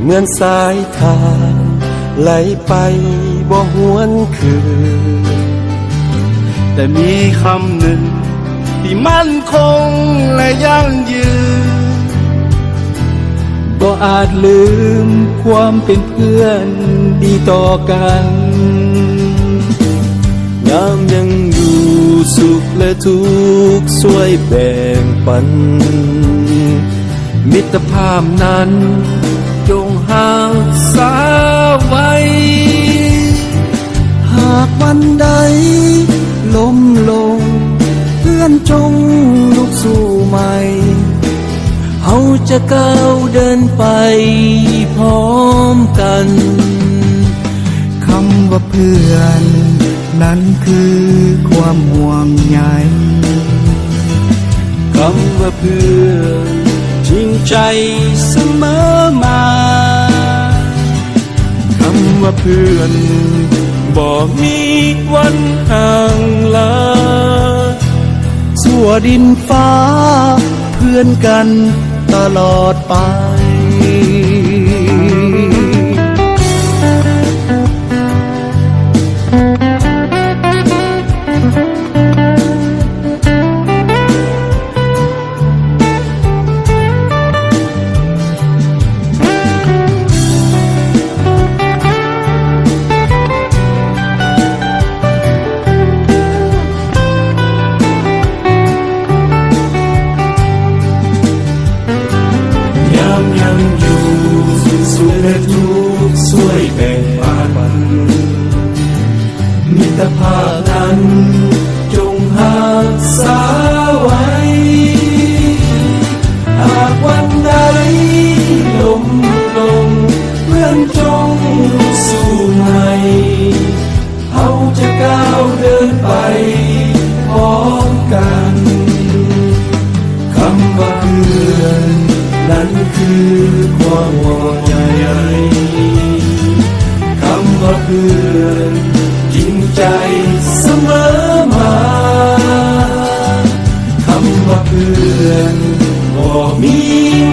เหมือนสายทานไหลไปบ่หวนคืนแต่มีคำหนึ่งที่มั่นคงและยั่งยืนบ่อาจลืมความเป็นเพื่อนดีต่อกันยามยังอยู่สุขและทุกข์ช่วยแบ่งปันมิตรภาพนั้นจงรักษาไว้หากวันใดล้มลงเพื่อนจงลุกสู้ใหม่เฮาจะก้าวเดินไปพร้อมกันคำว่าเพื่อนนั้นคือความห่วงใยคำว่าเพื่อนจริงใจเสมอมาคำว่าเพื่อนบ่มีวันห่างลาสั่วดินฟ้าเพื่อนกันตลอดไปยังอยู่สุขและทุกข์ช่วยแบ่งปันมิตรภาพนั้นจงรักษาไว้หากวันใดล้มลงเพื่อนจงสู้ใหม่เฮาจะก้าวเดินไปพร้อมกันคำว่าเพื่อนนั้นคือความห่วงใยคำว่าเพื่อนจริงใจเสมอมาคำว่าเพื่อนบ่มี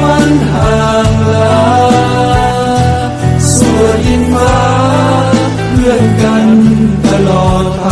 วันห่างลาส่วนดินฟ้าเพื่อนกันตลอดไป